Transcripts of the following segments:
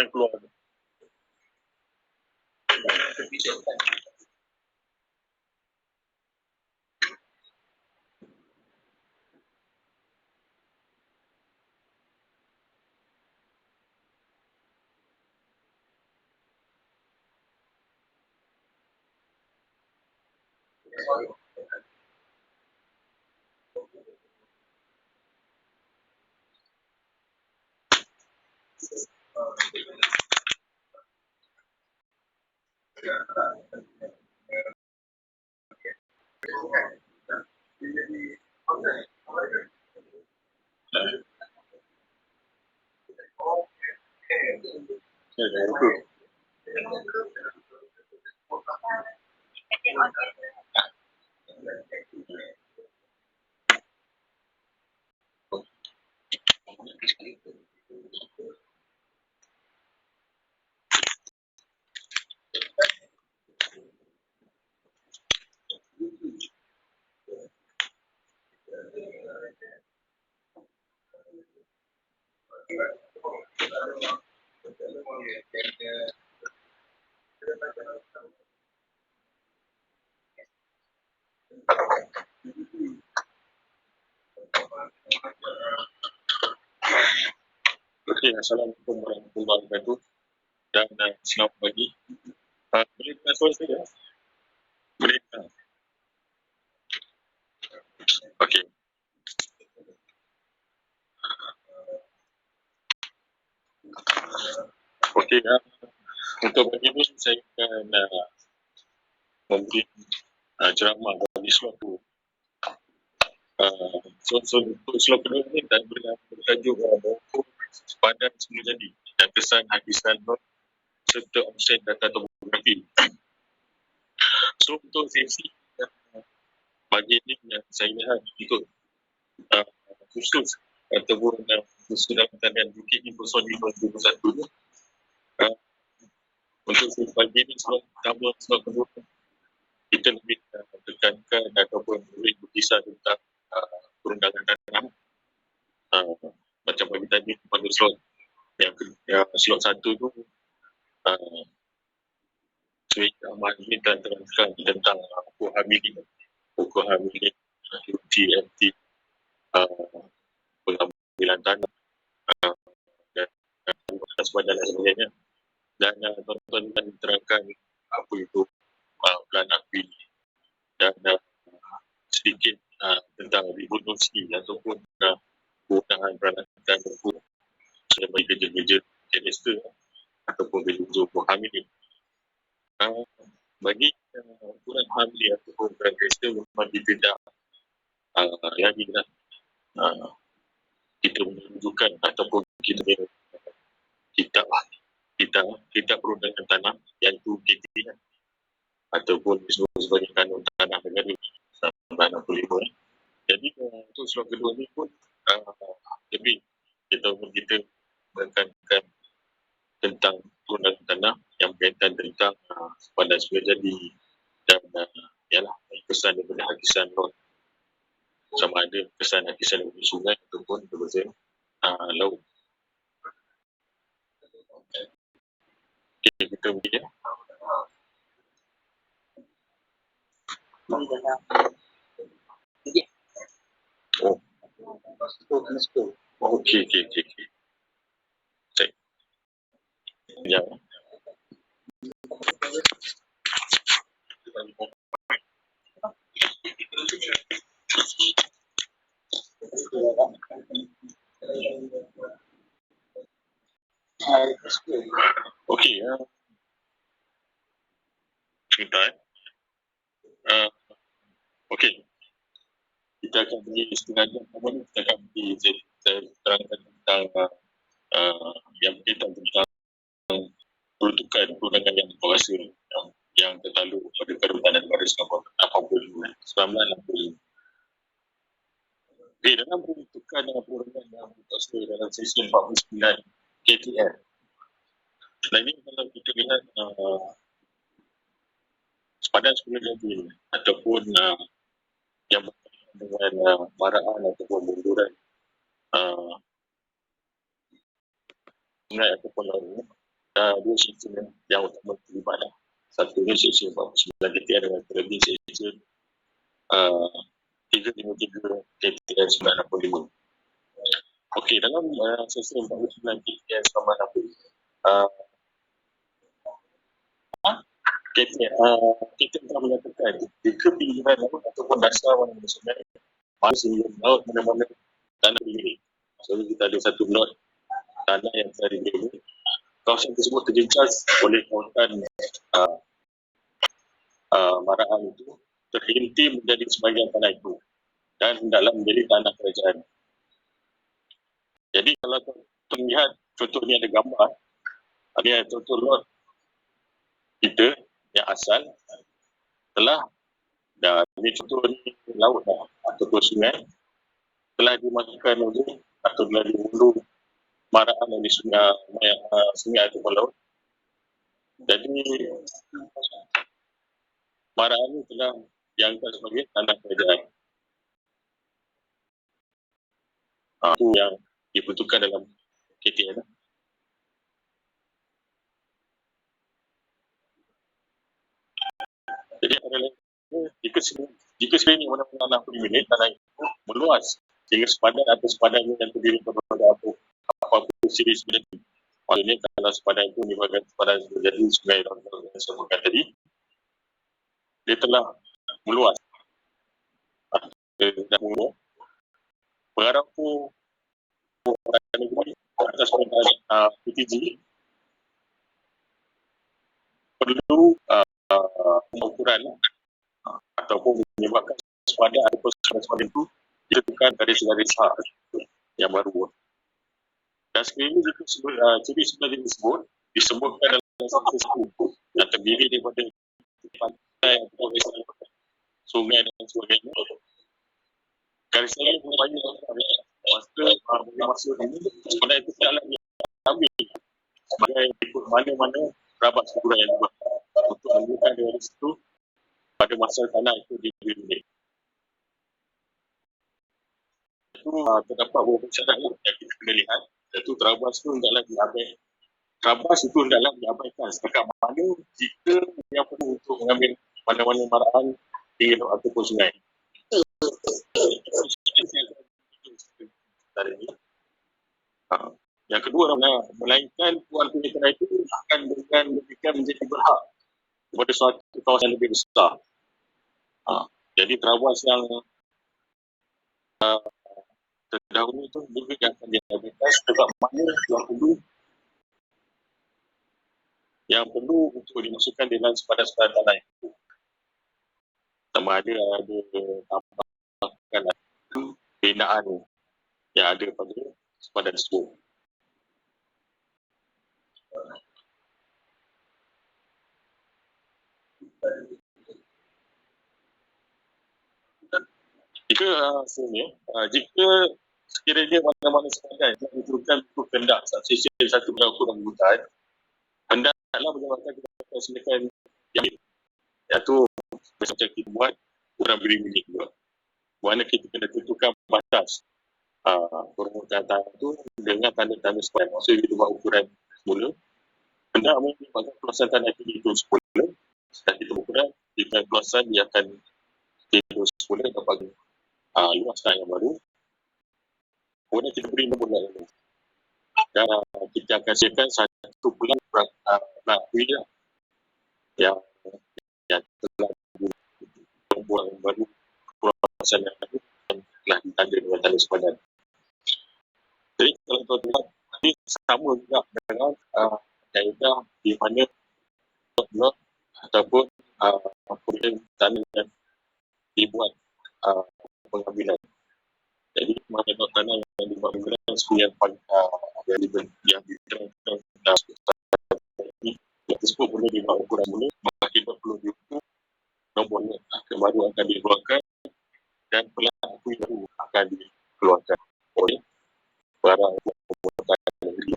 akan keluar. Okey, Assalamualaikum warahmatullahi wabarakatuh dan selamat pagi. Boleh dengar suara saya? Boleh dengar? Okey. Okey, untuk pagi ini saya akan memberi ceramah bagi slot tu. Untuk slot kedua ni dan bertajuk mengukur sepadan semula jadi dan kesan hakisan not serta option data topografi. So untuk sesi pagi ini yang saya lihat ikut khusus ataupun khusus dalam tandaan Bukit Ibu Sodi 2021 untuk sesi pagi ini slot pertama, slot kedua kita lebih tekankan ataupun lebih berkisar tentang perundangan tanah macam bagi tadi pada slot yang slot satu tu saya amat ini telah terangkan tentang pokok hamilik UTMT pengambilan tanah dan sepadan dan sebagainya dan tuan-tuan akan diterangkan apa itu plan akbil dan sedikit tentang revolusi ataupun penggunaan peralatan hukum sebagai kerja-kerja register ataupun kerja-kerja pokok hamilik. Bagi ukuran hamilik ataupun register memang kita dah lagi lah kita menunjukkan ataupun kita perundangan tanah yang itu KTA ataupun disebut sebagai kanun tanah negara 1965. Jadi untuk slot kedua ni pun lebih kita menekankan tentang perundangan tanah yang berkaitan tentang sepadan semula jadi dan ialah kesan daripada hakisan not sama ada kesan hakisan daripada sungai ataupun daripada laut. Okay, kita pergi ya. Okey. Cek. Ya. Okey. Sebentar. Okey. Kita akan beri setengah jam kemudian kita akan beri saya terangkan tentang yang berkaitan tentang peruntukan perundangan yang berkuasa yang tertaluk pada Perundangan Negara 1985. Okey, dalam peruntukan perundangan yang berkuasa dalam sesi 49 KTL. Dan ini kalau kita lihat sepadan semula jadi ataupun yang berkaitan dengan maraan ataupun munduran sungai ataupun laut dua section yang utama terlibat lah. Satunya section 49 KTR dengan terlebih section 353 KTR 965. Okey, dalam section 49 KTR 965 kita telah menyatakan jika pilihan laut ataupun dasar mana-mana sungai mana sehingga laut mana-mana tanah diberi. So kita ada satu lot tanah yang telah diberi. Kawasan tersebut terjejas oleh kawasan maraan itu terhenti menjadi sebahagian tanah itu dan hendaklah menjadi tanah kerajaan. Jadi kalau kita lihat contohnya ada gambar, ada contoh lot kita yang asal telah ini contoh ni laut dah ataupun sungai telah dimasukkan oleh atau telah dihulu maraan oleh sungai ataupun laut. Jadi maraan ini telah dianggap sebagai tanah kerajaan. Itu yang dibentukkan dalam KTN. Jadi jika sekiranya mana-mana 60 minit tanah itu meluas sehingga sepadan atau sepadan yang terdiri daripada apa-apa siri sebenarnya. Maksudnya kalau sepadan itu merupakan sepadan terjadi sungai yang saya sebutkan tadi, dia telah meluas. Dia dah mula berharapu atas PTG perlu pengukuran ataupun menyebabkan sepadan ataupun sepadan itu ditentukan garis-garis hak yang baru. Dan sekiranya jika ciri sebenarnya disebutkan dalam satu yang terdiri daripada pantai, sungai dan sebagainya, garis lain banyak masa ini sebenarnya itu tidaklah diambil sebagai ikut mana-mana rabat sekuran yang dibuat untuk menunjukkan dari situ pada masa tanah itu diberi. Itu terdapat beberapa syarat yang kita kena lihat, iaitu terabas itu hendaklah diabaikan. Terabas itu hendaklah diabaikan setakat mana jika yang perlu untuk mengambil mana-mana maraan tinggi ataupun sungai. Yang kedua adalah melainkan tuan punya tanah itu akan dengan demikian menjadi berhak kepada suatu kawasan lebih besar. Jadi terabas yang terdahulu itu juga akan diabaikan setakat mana yang perlu untuk dimasukkan dalam sepadan-sepadan tanah itu. Sama ada tambahkan binaan yang ada pada sepadan tersebut. Jika sekiranya mana-mana sepadan yang diturunkan untuk kendak subsection satu berlaku dalam hutan, hendaklah menyebabkan kita sediakan yang iaitu macam kita buat kurang beri-beri juga. Mana kita kena tentukan batas permukaan tanah itu dengan tanda-tanda sepadan. Maksudnya kita buat ukuran semula. Hendak menyebabkan keluasan tanah itu semula. Setelah kita ukuran, jika keluasan dia akan tidur semula dapat luas tanah yang baru. Kemudian kita beri nombor lalu. Dan kita akan siapkan satu bulan yang telah nombor yang baru keluasan yang baru telah ditanda dengan tanda sepadan. Jadi kalau tuan-tuan ini sama juga dengan kaedah di mana blok ataupun kemudian tanah yang dibuat pengambilan. Jadi mana tanah yang dibuat pengambilan sebenarnya yang diterangkan ini tersebut boleh dibuat ukuran mula, maka kita perlu diukur nombornya baru akan dikeluarkan dan pelaku baru akan dikeluarkan oleh barang pemerintah negeri.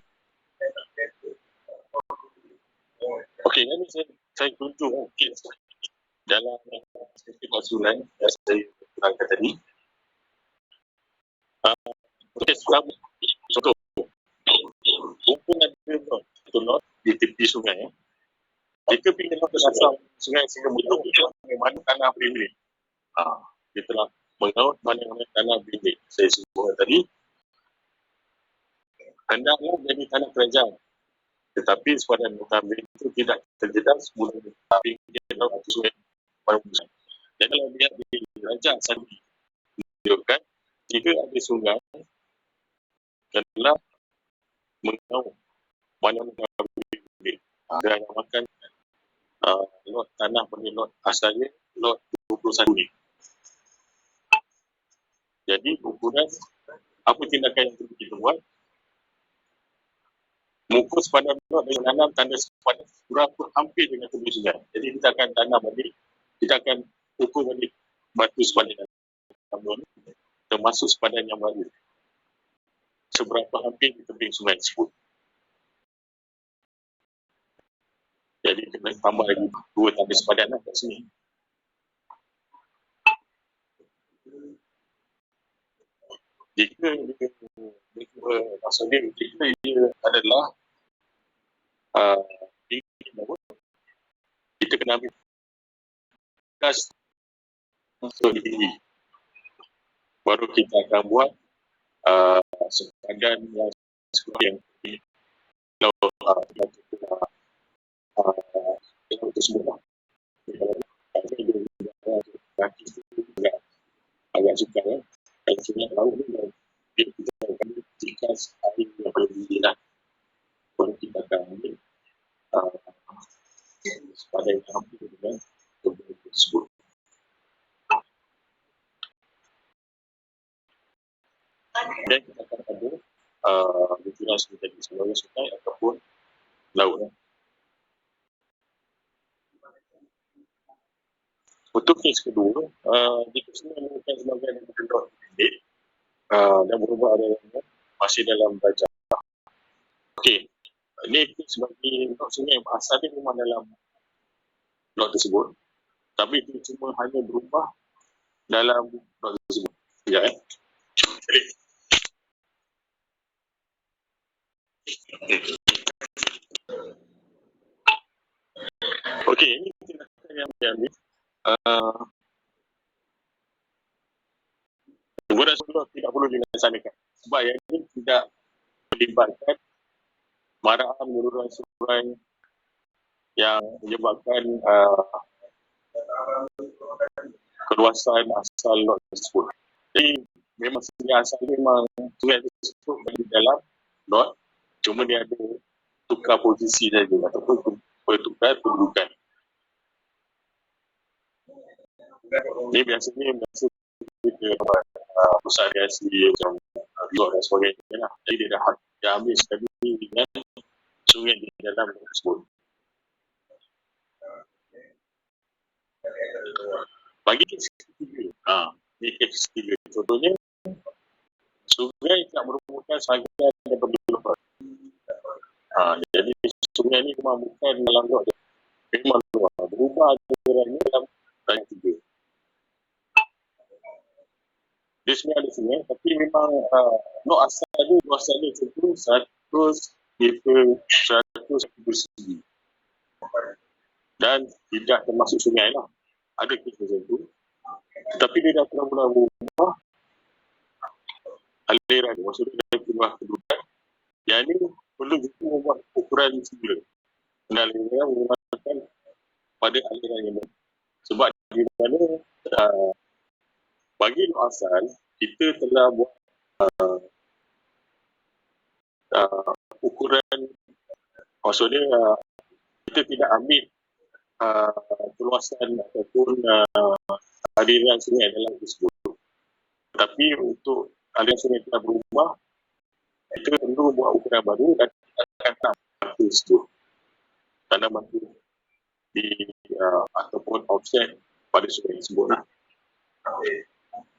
Okey, ini saya tunjuk dalam perspektif usulan yang saya terangkan tadi. Contoh, mungkin ada satu lot di tepi sungai, jika ingin mengasah sungai sehingga bentuk itu mana tanah primer. Dia telah mengaut mana tanah primer. Saya sebut tadi, hendaklah jadi tanah kerajaan. Tetapi sepadan mutabik itu tidak terjelas sebelum mutabik atau sungai Parungsan. Dan kalau lihat di Raja Sandi, menunjukkan jika ada sungai adalah mengaut mana mutabik. Ada yang makan lot tanah pada lot asalnya lot 21 ni. Jadi ukuran apa tindakan yang perlu kita buat? Mengukur sepadan lot dengan tanam tanda sepadan berapa hampir dengan tepi sungai. Jadi kita akan tanam balik, kita akan ukur balik batu sepadan termasuk sepadan yang baru. Seberapa hampir di tepi sungai tersebut. Jadi kena tambah lagi 2 tanda sepadan kat sini. Jika maksudnya jika dia adalah kita kena ambil kas untuk tinggi. Baru kita akan buat sepadan yang yang kalau itu semua agak suka kalau sungai laut ni kita akan jika air yang berlebih lah baru kita akan ambil sepadan yang hampir dengan tubuh tersebut. Dan kita akan ada butiran seperti sebagai sungai ataupun laut. Untuk kes kedua, jika sungai merupakan sebagai penduduk pendek dan berubah adanya masih dalam baca. Okey, ini sebagai lot sungai asalnya memang dalam lot tersebut, tapi itu cuma hanya berubah dalam lot tersebut. Ya, Okey, ini tindakan yang diambil. Gugur Rasulullah tidak perlu dilaksanakan sebab yang ini tidak melibatkan marahan meluruhan sungai yang menyebabkan keluasan asal lot tersebut. Jadi memang sungai asal memang sungai tersebut berada dalam lot, cuma dia ada tukar posisi saja ataupun bertukar kedudukan. Ini biasanya pusat reaksi macam lot dan sebagainya lah. Jadi dia dah ambil sekali dengan sungai di dalam tersebut. Bagi kes ketiga, ini kes ketiga. Contohnya, sungai tak merupakan sebahagian daripada lot. Jadi sungai ni memang bukan dalam lot dia. Memang luar. Berubah aturannya dalam tanya tiga. Dia sebenarnya ada sungai, tapi memang lot asal dia, luasan dia contoh 100 meter 100 persegi. Dan tidak termasuk sungai lah. Ada kes macam tu. Tetapi dia dah mula berubah aliran. Maksudnya dia berubah kedudukan. Yang ini perlu kita membuat ukuran semula. Aliran menggunakan pada aliran yang baik. Sebab di mana bagi lot asal, kita telah buat ukuran, maksudnya kita tidak ambil keluasan ataupun aliran sungai dalam tersebut. Tetapi untuk aliran sungai telah berubah, kita perlu buat ukuran baru dan kita akan tanam batu tersebut. Tanam batu di ataupun offset pada sungai tersebut lah.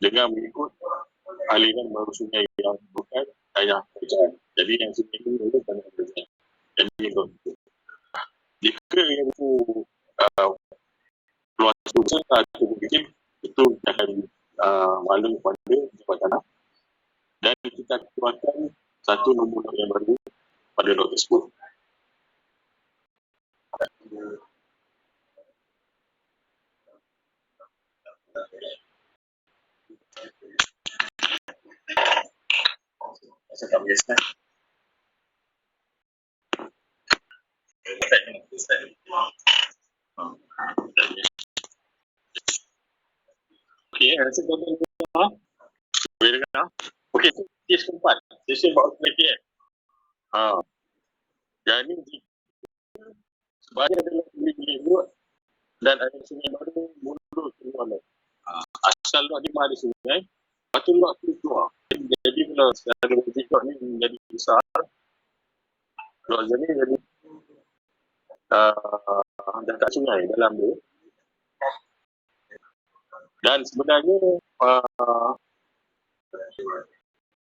Dengan mengikut aliran baru sungai yang bukan tanah kerajaan. Jadi yang sungai ini adalah tanah kerajaan. Jadi yang jika yang itu luas besar atau kecil, itu akan malu pada jabatan tanah dan kita keluarkan satu nombor yang baru pada lot tersebut. Saya tak biasa. Okey, rasa tuan-tuan dengar? Boleh dengar? Okey, itu kes keempat. Sesi buat penelitian. Yang ini sebahagian adalah bilik-bilik buat dan ada sungai baru mulut keluar. Asal lot di mana ada sungai, lepas tu lot tu keluar. Jadi bila sekarang lot ni menjadi besar, lot ni jadi dekat sungai dalam tu. Dan sebenarnya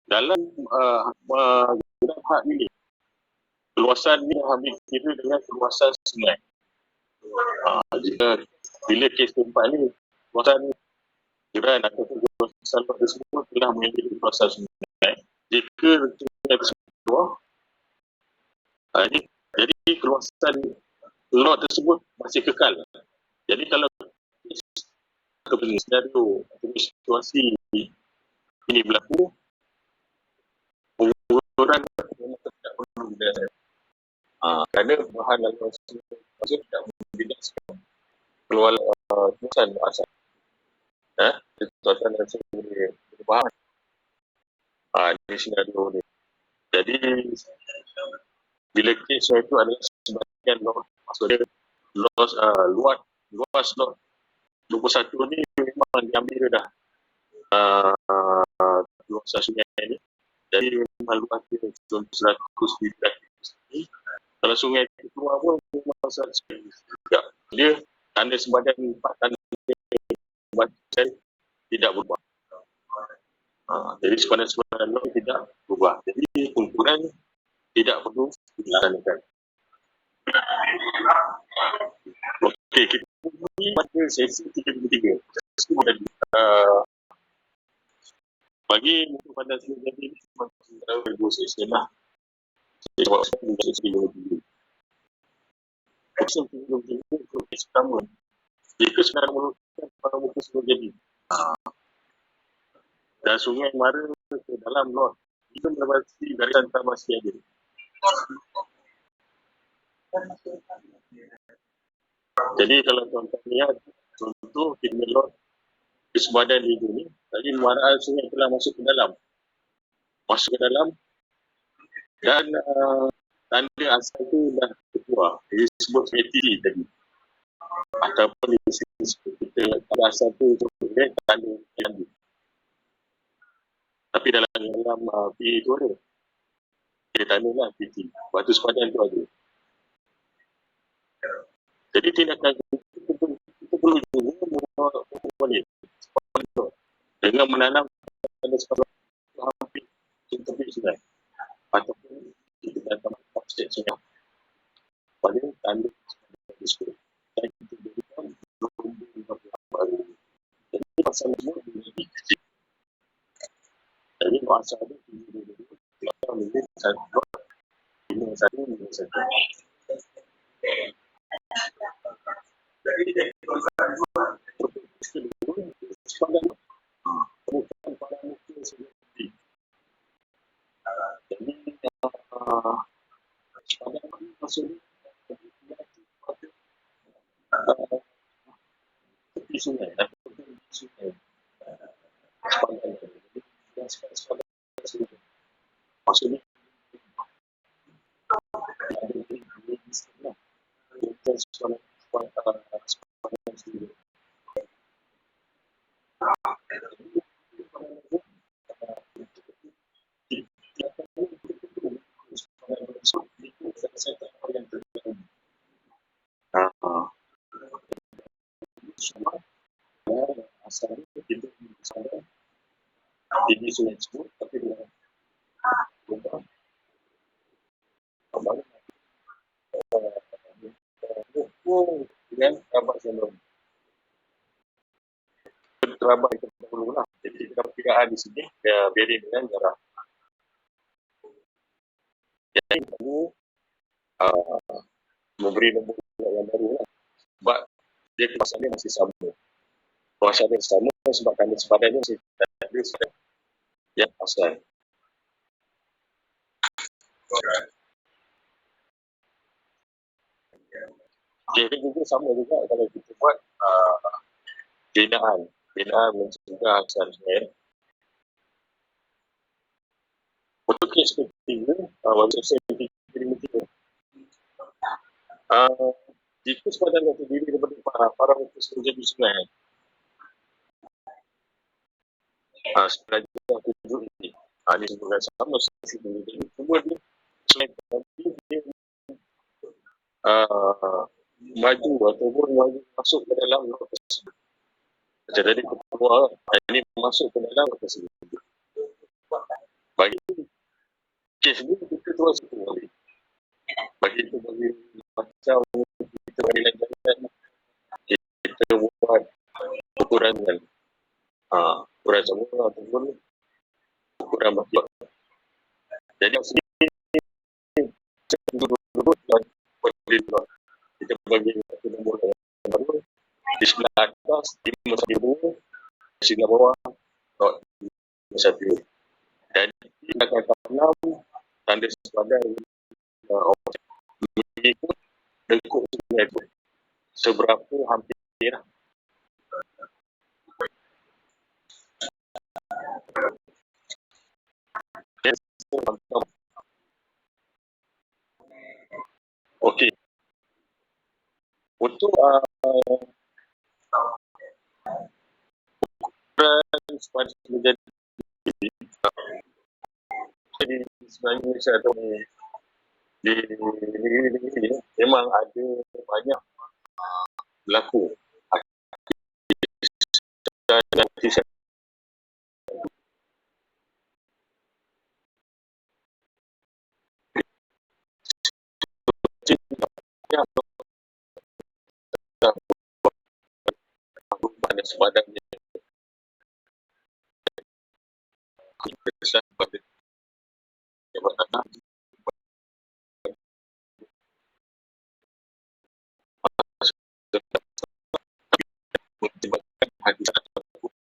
dalam dalam hak milik, keluasan ni ambil kira dengan keluasan sungai. Jika bila kes keempat ni, keluasan jiran ataupun keluasan lot tersebut telah menjadi keluasan sungai. Jika sungai tersebut keluar, jadi keluasan lot tersebut masih kekal. Jadi kalau ataupun senario ataupun situasi ini berlaku, pengukuran memang tidak perlu berdasar. Kerana bahan dalam proses maksud tidak membebaskan keluar tulisan asal. Tuan-tuan dan saya boleh faham di senario ni. Jadi bila kes itu adalah sebahagian lot, maksudnya luas lot 21 ni memang diambil dah luasan sungai ni. Jadi memang luas dia 100 meter. Kalau sungai itu keluar pun memang 100 meter. Dia tanda sebadan 4 tanda tidak berubah. Jadi sepadan lot tidak berubah. Jadi pengukuran tidak perlu dilaksanakan. Okey, kita pergi pada sesi 33. Bagi muka pandang sini jadi ini antara dua sesi lah. Saya buat sesi 33. Sesi 33 untuk kes pertama. Jika sekarang menurutkan pada muka sebelum jadi. Dan sungai mara ke dalam lot. Itu melewati garisan tamasi aja. Jadi kalau tuan-tuan lihat contoh kita lot di sebadan hijau ni, tadi muaraan sungai telah masuk ke dalam dan tanda asal tu dah keluar. Jadi sebut seperti tadi ataupun di sini kita tanda asal tu tanda yang tapi dalam P tu ada kita tanda lah PT waktu sepadan tu ada. Jadi tindakan kita perlu juga boleh dengan menanam tanda sepadan hampir tepi sungai ataupun kita datang offset sungai pada tanda sepadan tersebut dan kita berikan baru. Jadi pasal semua menjadi kecil. Jadi pasal ada kita menjadi satu jadi sepadan bukan pada muka seperti jadi sepadan maksudnya tepi sungai ataupun sungai sepadan maksudnya asalnya kita sadar ini sungai tersebut tapi dengan dengan rabat sendiri rabat itu dahulu lah. Jadi kita perkiraan di sini beri dengan jarak jadi kamu memberi nombor yang baru lah sebab dia kemasannya masih sama kuasanya sama sebab tanda sepadannya masih tanda sepadan yang asal. Okay, ini juga sama juga kalau kita buat binaan mencegah Alzheimer. Untuk kes seperti ini, wajib saya fikir jika sepadan yang terdiri daripada para kes menjadi sungai, sebenarnya yang tujuh ini, ini sebenarnya sama seperti ini. Cuma dia selain tadi, dia maju ataupun maju masuk ke dalam lokasi tersebut. Jadi ketua ini masuk ke dalam lokasi tersebut. Bagi kes ini kita terus kembali. Bagi itu bagi macam kita bagi lanjutan kita buat ukuran ukuran semua ataupun ukuran makhluk. Jadi sini dulu dan kita bagi satu nombor baru di sebelah atas di bawah di sebelah bawah satu dan di belakang enam tanda sepadan mengikut dengkuk sungai itu seberapa hampir okey. Untuk ukuran sepadan menjadi di Malaysia atau di negeri-negeri ini memang ada banyak berlaku dan pada sepadan besar pada jabatan menyebabkan hadis ataupun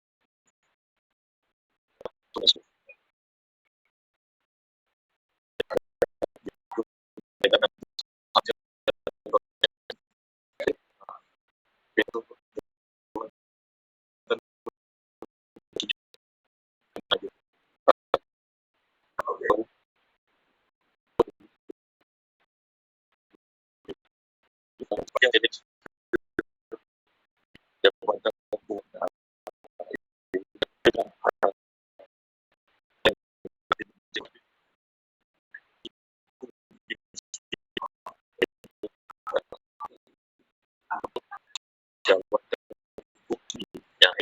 jabatan yang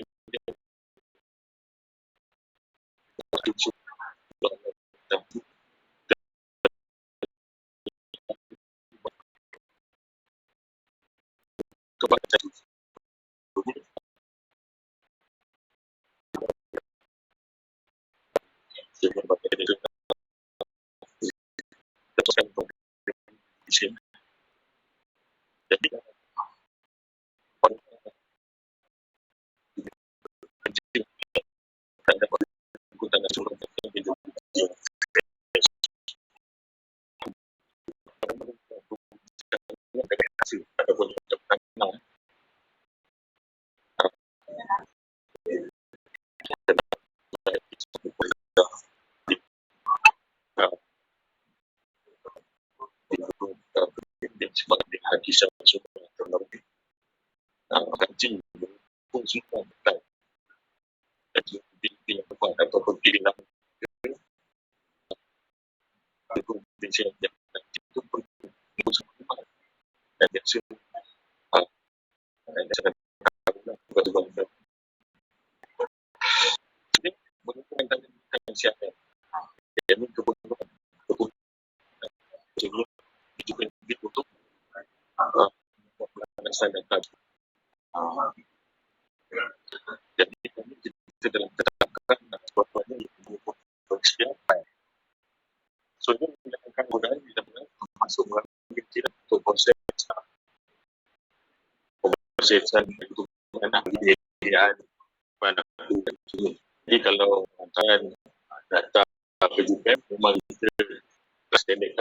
jadi ikutan nasional ataupun sebagai hadis yang sudah terlalu kancing pun sudah betul dan yang tepat ataupun pilihan itu bisa yang itu pun dan yang sudah dan sangat betul-betul jadi menentukan tentang siapa yang kebutuhan sebelum juga untuk melaksanakan jadi kami kita dalam keterangan sebabnya siapa soalnya melakukan godaan tidak masuk melalui kecil untuk proses pemeriksaan untuk penelitian mana jadi kalau menggunakan data kejukan memang kita standard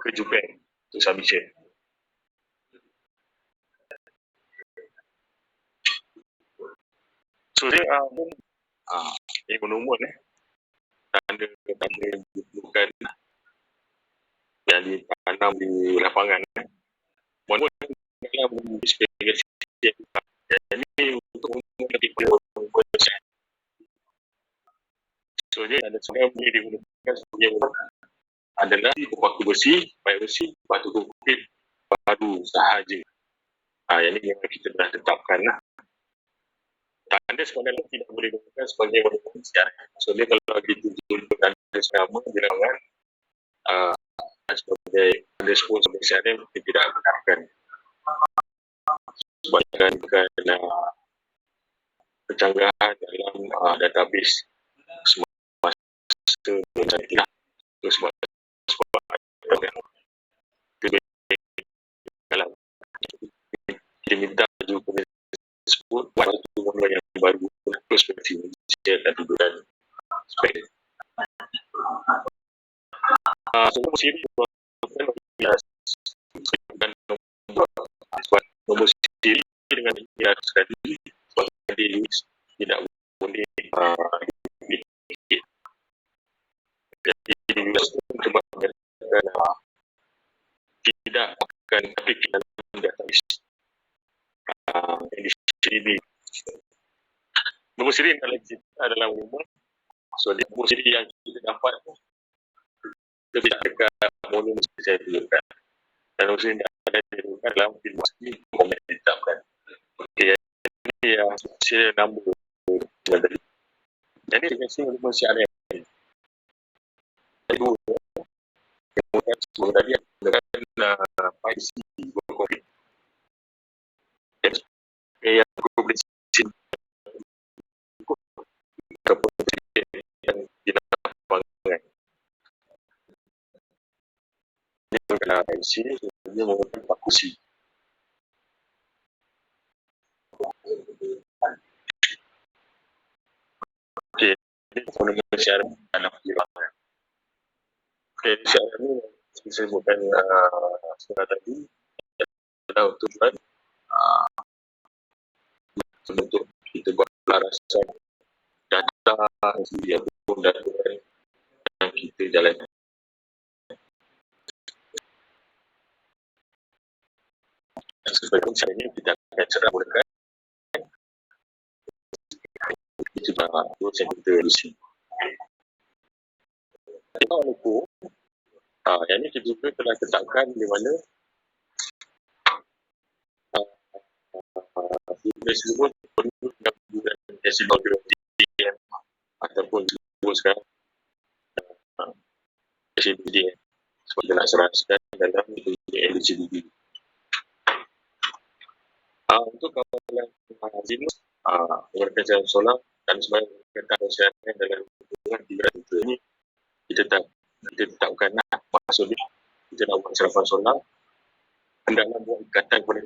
ke Japan untuk submission. So dia ini menumbuh tanda bukan yang ditanam di lapangan. Mohon dalam spesifikasi ini untuk umum lebih kurang. So dia ada sebenarnya boleh digunakan sebagai adalah paku besi, paku besi, batu bukit, padu sahaja. Yang ini yang kita dah tetapkan lah. Tanda sebenarnya tidak boleh digunakan sebagai monumen sejarah. So dia kalau dituju tanda selama di lapangan sebagai tanda sebagai sejarah kita tidak benarkan. Sebabkan kerana kecanggahan dalam database semasa mencantiklah. Sebab kalau kita minta juga sebut buat satu benda yang baru perspektif saya tadi bulan spek. Semua siri nombor siri dengan hias tadi sebagai tidak boleh jadi cuma tidak akan aplikasi database di sini. Nombor siri adalah umum. So nombor siri yang kita dapat itu tidak dekat monumen saya tunjukkan. Dan nombor siri yang ada ditunjukkan dalam informasi komen ditetapkan. Okey, ini yang serial nombor tadi. Jadi dengan serial nombor CRM itu kemudian sebelum tadi dengan PIC berkopi yang publikasi yang dinamakan ini mengenai PIC dia menggunakan pakusi. Okey, ini fonomen CRM dalam perkiraan. Okey, CRM ini saya sebutkan sebenarnya tadi adalah tujuan untuk kita buat pelarasan data yang pun data yang kita jalankan. Sebagai cara ini kita akan cara gunakan itu tools yang kita isi. Kita lupa yang ini kita juga telah tetapkan di mana kita sebut perlu gabungan hasil biologi ataupun sebut sekarang HCBD sebab dia nak seraskan dalam eligibility. Untuk kawalan Zinus menggunakan jalan solar dan sebagai kereta masyarakat dalam hubungan 3 juta ini kita tetapkan maksudnya kita nak buat sarapan solar hendaklah buat ikatan kepada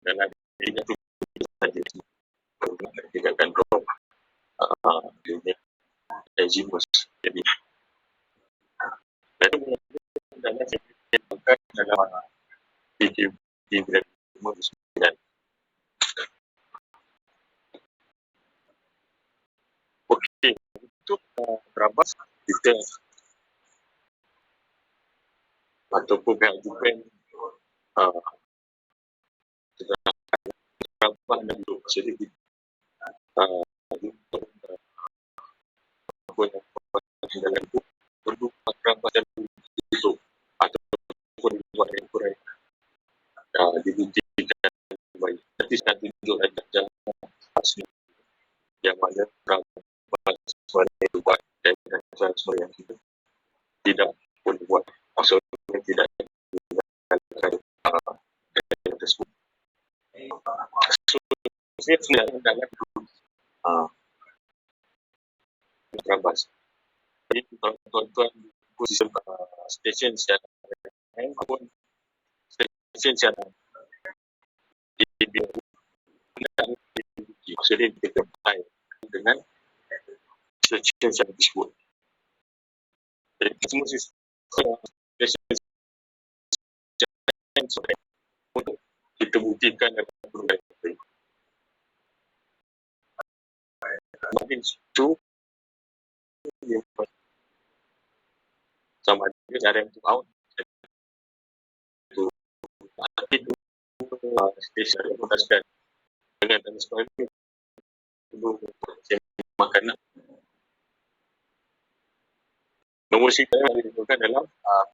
dan adanya tu saja kita akan drop Zinus jadi dan dalam PKP 2009. Okey, untuk terabas kita ataupun pihak Japan terabas dan duduk sedikit apa yang dalam itu perlu terabas dan duduk ataupun buat yang kurang dibuktikan baik. Nanti saya tunjuk aja asli yang mana terabas sebenarnya buat dan transfer yang kita tidak pun buat maksudnya tidak yang tersebut. Saya tidak dalam terabas. Jadi tuan-tuan sistem stesen siaran maupun stesen siaran maksudnya kita berkait dengan stesen siaran tersebut. Jadi semua sistem untuk kita buktikan dalam program itu. Mungkin itu sama ada cara yang untuk out itu itu stesen yang mengaskan dengan transport itu untuk makanan. Nomor sita yang ditentukan dalam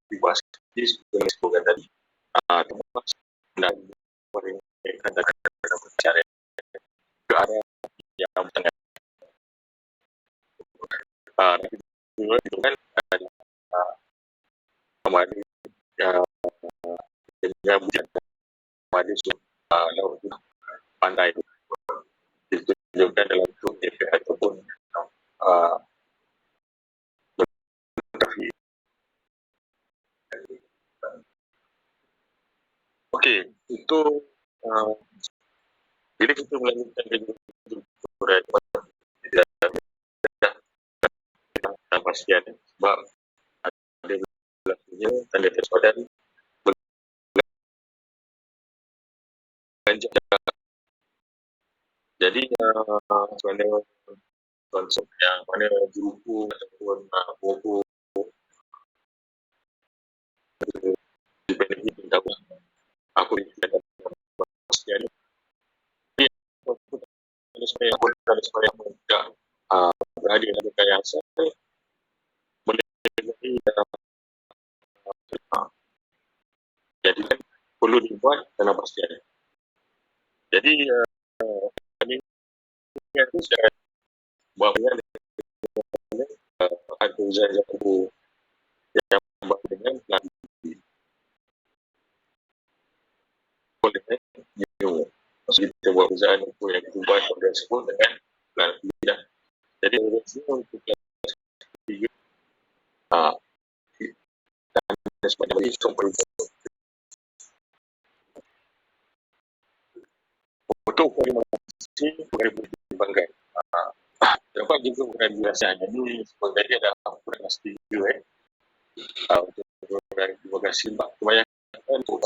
bebas disebutkan tadi tempat dan mereka dalam cara ke arah yang tengah itu kan sama ada dengan hujan sama ada laut pantai ditunjukkan dalam bentuk TV ataupun okey, itu bila kita melanjutkan kejuruteraan tidak ada pastian sebab ada berlakunya tanda waspada belanjak. Jadi mana konsep yang mana juruku ataupun buku dibanding kita aku tidak pastian ini kalau sebenarnya tidak berada dalam rekayasa boleh jadi jadi kan perlu dibuat dalam pastian. Jadi kami itu saya buat dengan ada usaha aku yang dengan boleh new. Maksud kita buat usaha aku yang kita buat pada sebut dengan plan tidak. Jadi untuk tiga dan sepanjang ini perlu untuk koordinasi boleh dikembangkan. Dapat juga bukan biasa. Jadi sebenarnya dah kurang setuju untuk terima kasih Pak. Kebanyakan untuk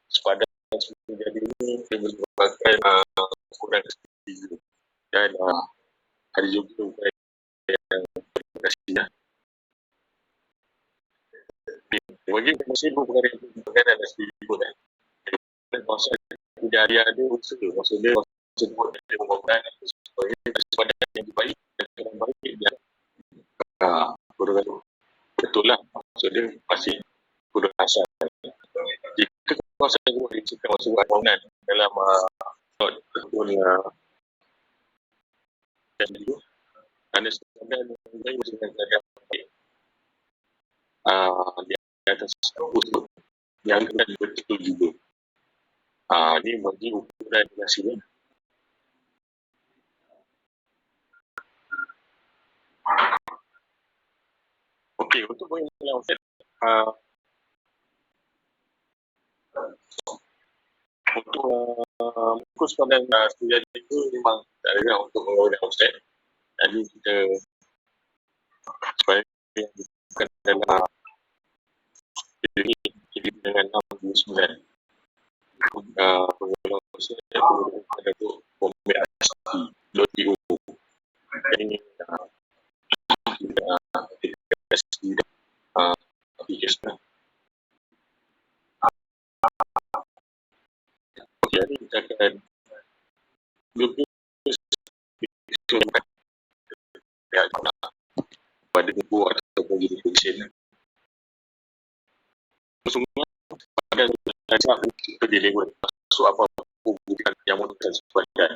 sepadan jadi ini menyebabkan kurang setuju dan ada juga yang terima kasih. Bagi masih bukan yang setuju kan. Masa tidak ada usaha, maksudnya sebut dia membangun supaya sepadan yang baik dan yang baik dia betul lah, maksudnya masih kurang asal. Jika kawasan itu diciptakan masuk bangunan dalam ataupun dan itu anda sebenarnya mengenai dengan cara di atas usul yang kena betul juga. Ini bagi ukuran hasilnya. Okey, untuk mengenai offset untuk kurs pada student itu memang tak ada untuk menggunakan offset. Jadi kita supaya bukan dalam jadi dengan 69 pengguna offset ada untuk kombinasi load DO. Ini aplikasi aplikasi jadi kita akan lebih pada buku ataupun jadi function semua ada kita deliver masuk apa bukan yang menggunakan sebagian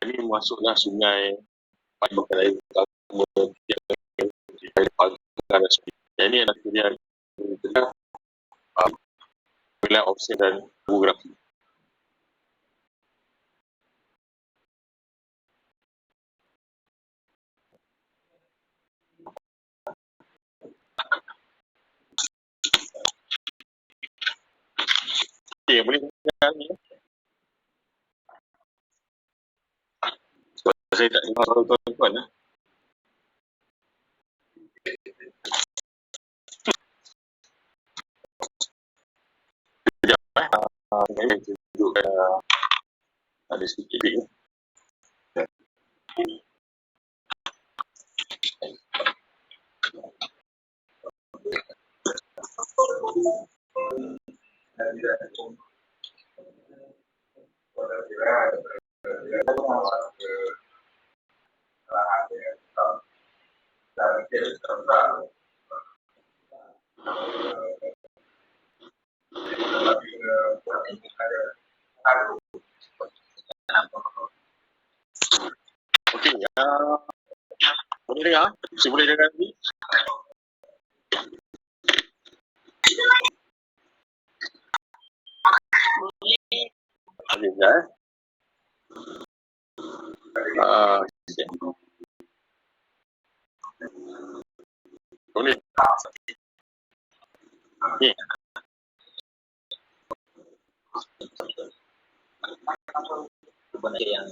ini masuklah sungai padukan air utama yang ini adalah pilihan wilayah offset dan geografi. Okey, boleh dengar ni? Sebab saya tak dengar suara tuan-tuan lah. Ini tunjukkan ada sedikit ni. Okey, boleh dengar? Masih boleh dengar ni? Boleh dengar? Boleh. Ni. Yang